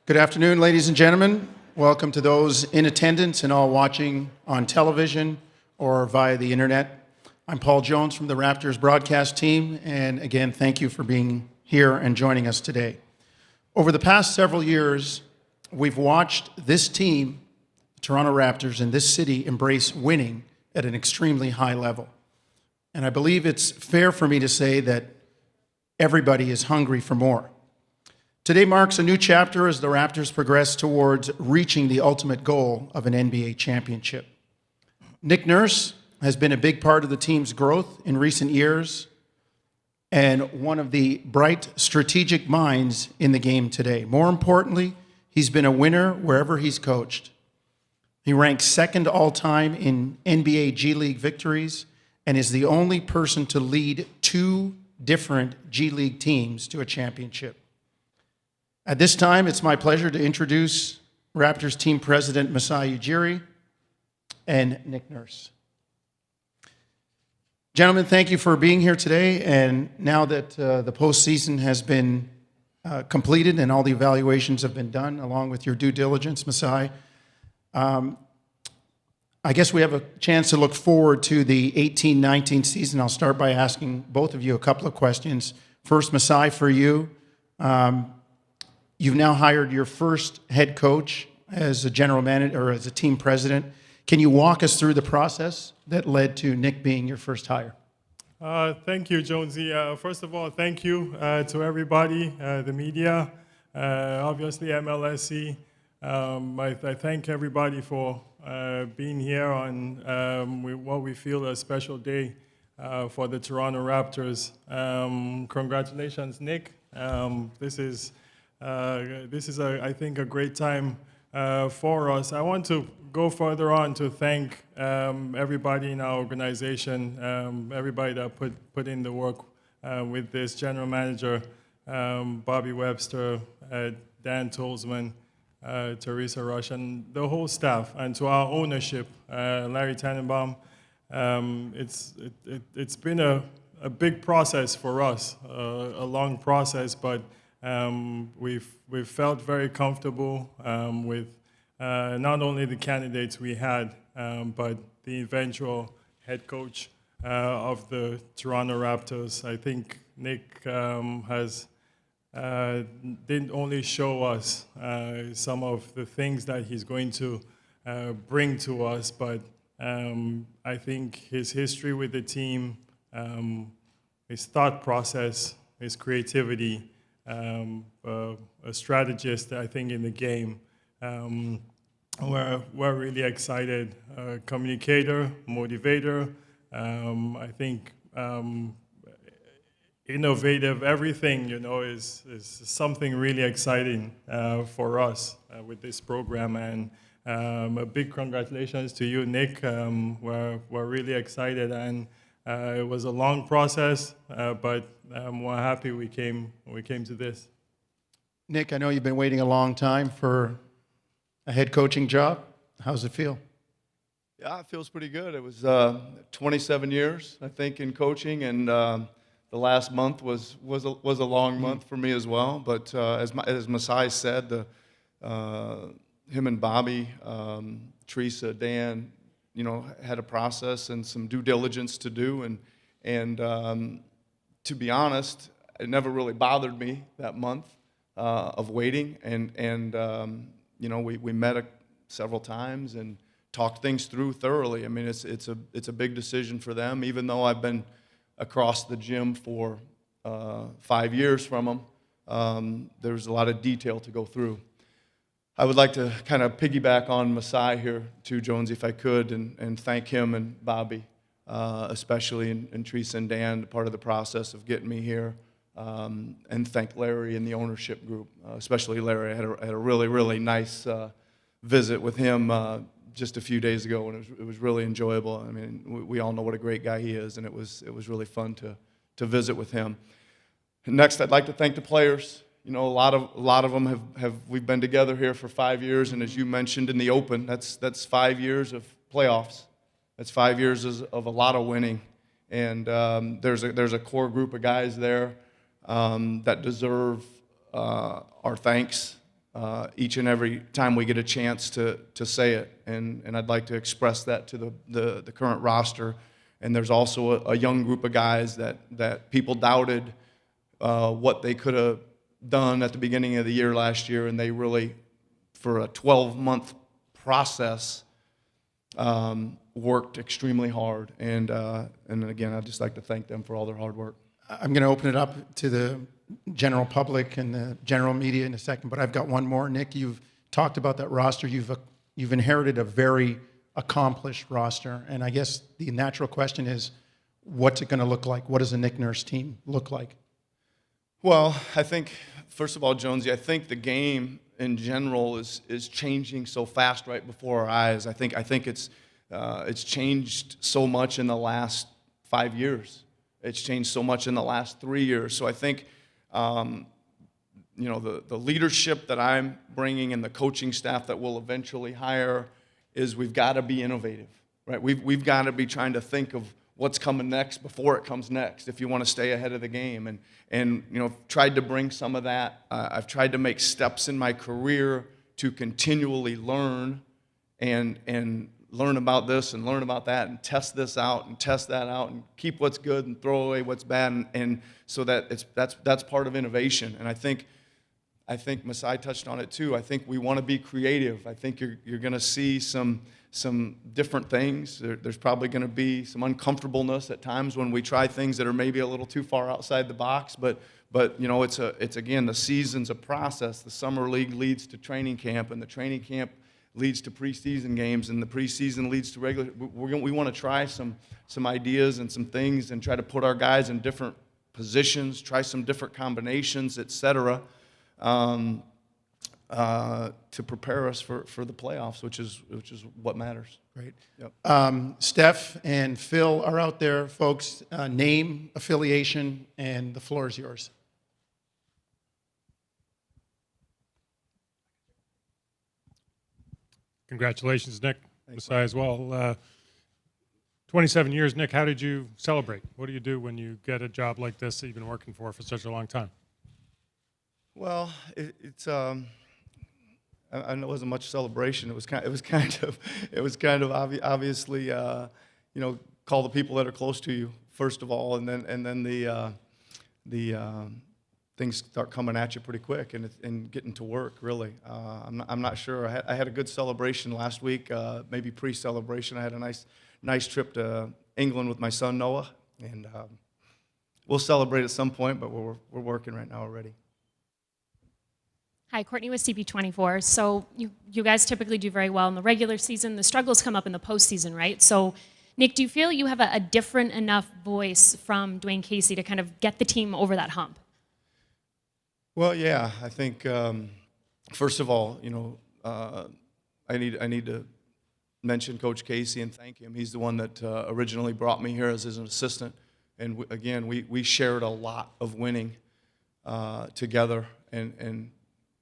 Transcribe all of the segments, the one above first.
Good afternoon, ladies and gentlemen. Welcome to those in attendance and all watching on television or via the internet. I'm Paul Jones from the Raptors broadcast team, and again, thank you for being here and joining us today. Over the past several years, we've watched this team, the Toronto Raptors, and this city embrace winning at an extremely high level. And I believe it's fair for me to say that everybody is hungry for more. Today marks a new chapter as the Raptors progress towards reaching the ultimate goal of an NBA championship. Nick Nurse has been a big part of the team's growth in recent years and one of the bright strategic minds in the game today. More importantly, he's been a winner wherever he's coached. He ranks second all-time in NBA G League victories and is the only person to lead two different G League teams to a championship. At this time, it's my pleasure to introduce Raptors team president Masai and Nick Nurse. Gentlemen, thank you for being here today. And now that the postseason has been completed and all the evaluations have been done, along with your due diligence, Masai, I guess we have a chance to look forward to the 18-19 season. I'll start by asking both of you a couple of questions. First, Masai, for you. You've now hired your first head coach as a general manager or as a team president. Can you walk us through the process that led to Nick being your first hire? Thank you, Jonesy. First of all, thank you to everybody, the media, obviously MLSC. I thank everybody for being here on what we feel a special day for the Toronto Raptors. Congratulations, Nick. This is, I think, a great time for us. I want to go further on to thank everybody in our organization, everybody that put in the work with this, General Manager Bobby Webster, Dan Tolzman, Teresa Rush, and the whole staff, and to our ownership, Larry Tannenbaum. It's been a big process for us, a long process, but we've felt very comfortable with not only the candidates we had, but the eventual head coach of the Toronto Raptors. I think Nick didn't only show us some of the things that he's going to bring to us, but I think his history with the team, his thought process, his creativity, a strategist, I think, in the game. We're really excited. Communicator, motivator, I think innovative, everything, is something really exciting for us with this program. And a big congratulations to you, Nick. We're really excited, and it was a long process, but we're happy we came to this. Nick, I know you've been waiting a long time for a head coaching job. How's it feel? Yeah, it feels pretty good. It was 27 years, I think, in coaching, and the last month was a long month for me as well. But as Masai said, him and Bobby, Teresa, Dan, had a process and some due diligence to do, and to be honest, it never really bothered me that month of waiting, and we met several times and talked things through thoroughly. I mean, it's a big decision for them, even though I've been across the gym for 5 years from them. There's a lot of detail to go through. I would like to kind of piggyback on Masai here too, Jones, if I could, and thank him and Bobby, especially, and Teresa and Dan, part of the process of getting me here, and thank Larry and the ownership group, especially Larry. I had a really, really nice visit with him just a few days ago, and it was really enjoyable. I mean, we all know what a great guy he is, and it was really fun to visit with him. Next, I'd like to thank the players. A lot of them we've been together here for 5 years, and as you mentioned in the open, that's 5 years of playoffs. That's 5 years of a lot of winning, and there's a core group of guys there that deserve our thanks. each and every time we get a chance to say it. And I'd like to express that to the current roster. And there's also a young group of guys that people doubted what they could have done at the beginning of the year last year, and they really, for a 12-month process, worked extremely hard. And again, I'd just like to thank them for all their hard work. I'm going to open it up to the general public and the general media in a second, but I've got one more. Nick, you've talked about that roster. You've inherited a very accomplished roster, and I guess the natural question is, what's it going to look like? What does a Nick Nurse team look like? Well, I think, first of all, Jonesy, I think the game in general is changing so fast right before our eyes. I think it's changed so much in the last 5 years. It's changed so much in the last 3 years. So I think, the leadership that I'm bringing and the coaching staff that we'll eventually hire is we've got to be innovative, right? We've got to be trying to think of what's coming next before it comes next if you want to stay ahead of the game. And tried to bring some of that. I've tried to make steps in my career to continually learn and learn about this and learn about that and test this out and test that out and keep what's good and throw away what's bad. And so that's part of innovation. And I think Masai touched on it too. I think we want to be creative. I think you're going to see some different things. There's probably going to be some uncomfortableness at times when we try things that are maybe a little too far outside the box. But it's again, the season's a process. The summer league leads to training camp, and the training camp leads to preseason games, and the preseason leads to regular. We want to try some ideas and some things and try to put our guys in different positions, try some different combinations, etc. To prepare us for the playoffs, which is what matters. Great. Yep. Steph and Phil are out there, folks. Name, affiliation, and the floor is yours. Congratulations, Nick. Masai as well. 27 years, Nick, how did you celebrate? What do you do when you get a job like this that you've been working for such a long time? Well, it's I know it wasn't much celebration. It was kind of obviously call the people that are close to you first of all, and then the things start coming at you pretty quick and getting to work really. I'm not sure. I had a good celebration last week, maybe pre-celebration. I had a nice trip to England with my son Noah, and we'll celebrate at some point, but we're working right now already. Hi, Courtney with CP24. So you guys typically do very well in the regular season. The struggles come up in the postseason, right? So, Nick, do you feel you have a different enough voice from Dwayne Casey to kind of get the team over that hump? Well, yeah, I think first of all, I need to mention Coach Casey and thank him. He's the one that originally brought me here as an assistant, and again, we shared a lot of winning together, and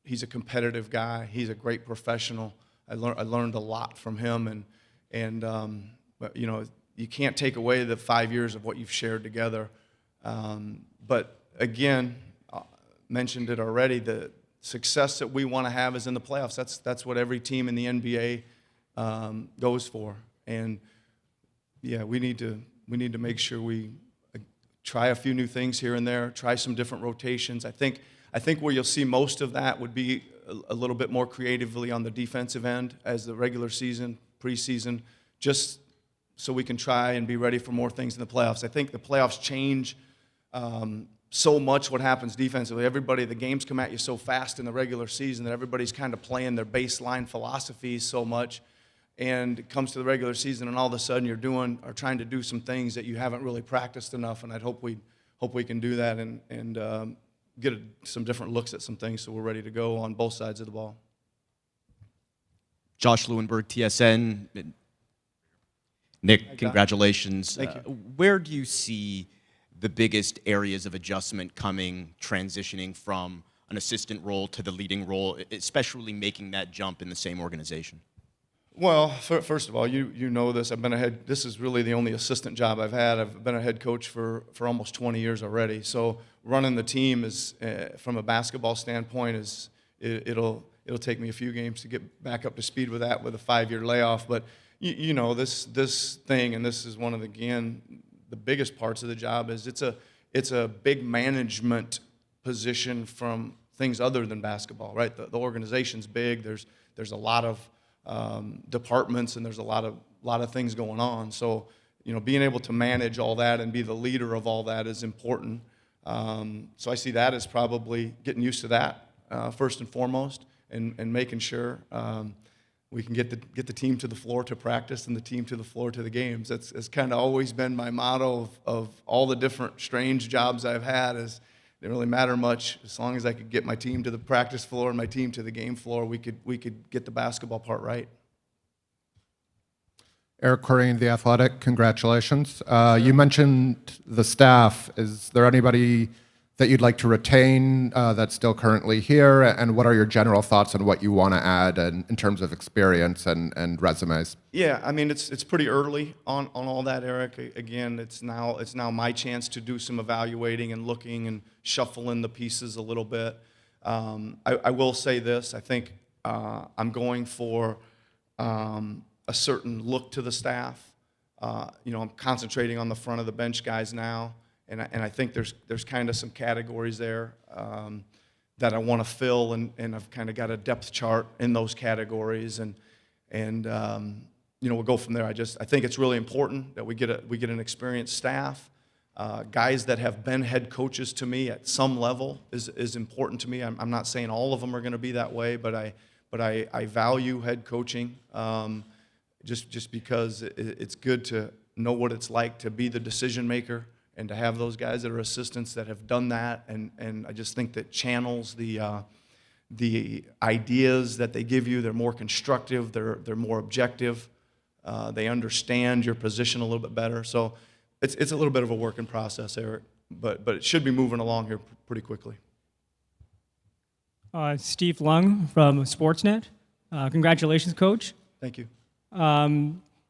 he's a competitive guy. He's a great professional. I learned a lot from him, but you can't take away the 5 years of what you've shared together. But again, mentioned it already. The success that we want to have is in the playoffs. That's what every team in the NBA goes for. And yeah, we need to make sure we try a few new things here and there. Try some different rotations. I think where you'll see most of that would be a little bit more creatively on the defensive end as the regular season, preseason, just so we can try and be ready for more things in the playoffs. I think the playoffs change so much what happens defensively. The games come at you so fast in the regular season that everybody's kind of playing their baseline philosophies so much, and it comes to the regular season and all of a sudden you're trying to do some things that you haven't really practiced enough, and I'd hope we can do that and get some different looks at some things so we're ready to go on both sides of the ball. Josh Lewenberg, TSN. Nick, congratulations. Thank you. Where do you see the biggest areas of adjustment transitioning from an assistant role to the leading role, especially making that jump in the same organization? Well, first of all, you know this. This is really the only assistant job I've had. I've been a head coach for almost 20 years already. So running the team is, from a basketball standpoint, it'll take me a few games to get back up to speed with that with a 5-year layoff. But you know, this thing, and this is one of the biggest parts of the job, is it's a big management position from things other than basketball, right? The organization's big. There's a lot of departments, and there's a lot of things going on. So, you know, being able to manage all that and be the leader of all that is important. So I see that as probably getting used to that first and foremost, and making sure we can get the team to the floor to practice and the team to the floor to the games. That's kind of always been my motto of all the different strange jobs I've had. Is it didn't really matter much as long as I could get my team to the practice floor and my team to the game floor. We could get the basketball part right. Eric Corrine, The Athletic, congratulations. You mentioned the staff. Is there anybody that you'd like to retain that's still currently here? And what are your general thoughts on what you want to add in terms of experience and resumes? Yeah, I mean, it's pretty early on all that, Eric. Again, it's now my chance to do some evaluating and looking and shuffling the pieces a little bit. I will say this. I think I'm going for a certain look to the staff. You know, I'm concentrating on the front of the bench guys now, and I think there's kind of some categories there that I want to fill, and I've kind of got a depth chart in those categories, and you know, we'll go from there. I think it's really important that we get an experienced staff. Guys that have been head coaches to me at some level is important to me. I'm not saying all of them are going to be that way, but I value head coaching. Just because it's good to know what it's like to be the decision maker and to have those guys that are assistants that have done that, and I just think that channels the ideas that they give you. They're more constructive. They're more objective. They understand your position a little bit better. So it's a little bit of a working process, Eric, but it should be moving along here pretty quickly. Steve Lung from Sportsnet. Congratulations, Coach. Thank you.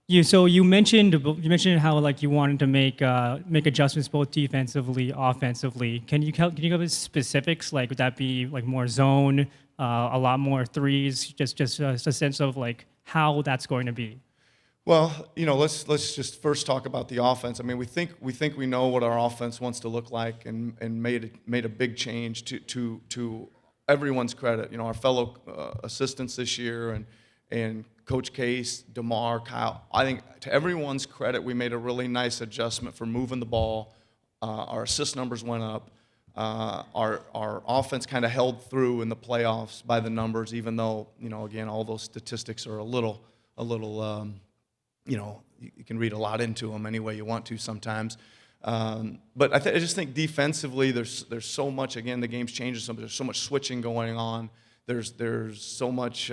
You mentioned how like you wanted to make adjustments both defensively, offensively. Can you give us specifics? Like, would that be like more zone, a lot more threes? Just a sense of like how that's going to be. Well, you know, let's just first talk about the offense. I mean, we think we know what our offense wants to look like, and made a big change to everyone's credit. You know, our fellow assistants this year, and Coach Case, DeMar, Kyle. I think to everyone's credit, we made a really nice adjustment for moving the ball. Our assist numbers went up. Our offense kind of held through in the playoffs by the numbers, even though, you know, again, all those statistics are a little. You know, you can read a lot into them any way you want to sometimes. But I just think defensively, there's so much. Again, the game's changing so much. There's so much switching going on. There's so much.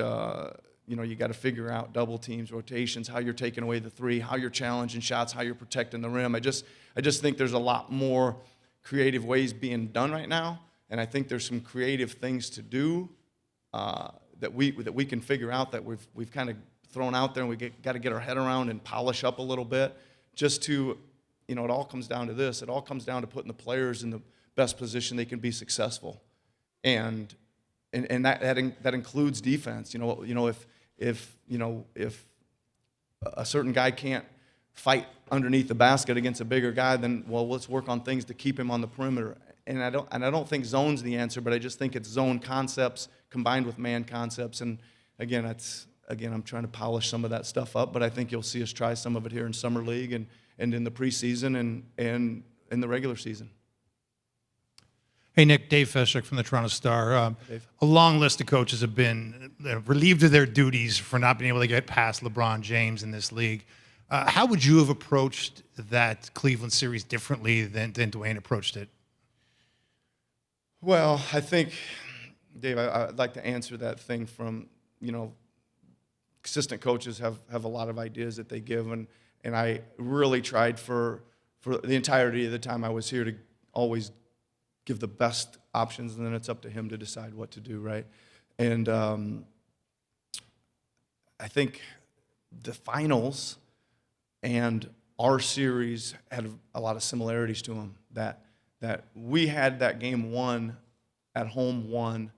You know, you got to figure out double teams, rotations, how you're taking away the three, how you're challenging shots, how you're protecting the rim. I just think there's a lot more creative ways being done right now, and I think there's some creative things to do that we can figure out that we've kind of thrown out there, and we got to get our head around and polish up a little bit. Just to, you know, it all comes down to this. It all comes down to putting the players in the best position they can be successful, and that includes defense. You know, if a certain guy can't fight underneath the basket against a bigger guy, then let's work on things to keep him on the perimeter. And I don't think zone's the answer, but I just think it's zone concepts combined with man concepts. And again, I'm trying to polish some of that stuff up, but I think you'll see us try some of it here in Summer League and in the preseason and in the regular season. Hey, Nick, Dave Feshik from the Toronto Star. Dave. A long list of coaches have been relieved of their duties for not being able to get past LeBron James in this league. How would you have approached that Cleveland series differently than Dwayne approached it? Well, I think, Dave, I'd like to answer that thing from, you know, assistant coaches have a lot of ideas that they give, and I really tried for the entirety of the time I was here to always give the best options, and then it's up to him to decide what to do, right? And I think the finals and our series had a lot of similarities to them, that we had that game won at home won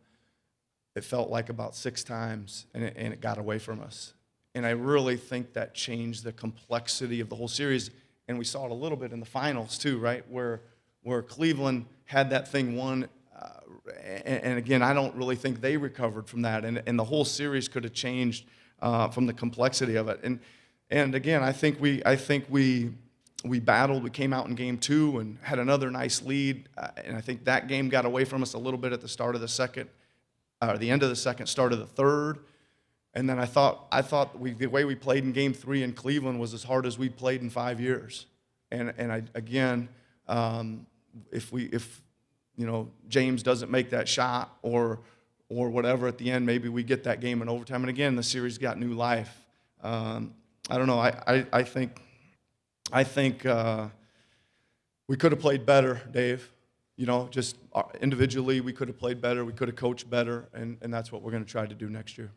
it felt like about 6 times, and it got away from us. And I really think that changed the complexity of the whole series. And we saw it a little bit in the finals too, right? Where Cleveland had that thing won. And again, I don't really think they recovered from that. And the whole series could have changed from the complexity of it. And again, I think we battled. We came out in game 2 and had another nice lead. And I think that game got away from us a little bit at the start of the second, or the end of the second, start of the third. And then I thought the way we played in game 3 in Cleveland was as hard as we'd played in 5 years. And if James doesn't make that shot or whatever at the end, maybe we get that game in overtime. And again, the series got new life. I don't know. I think we could have played better, Dave. Just individually, we could have played better. We could have coached better, and that's what we're going to try to do next year.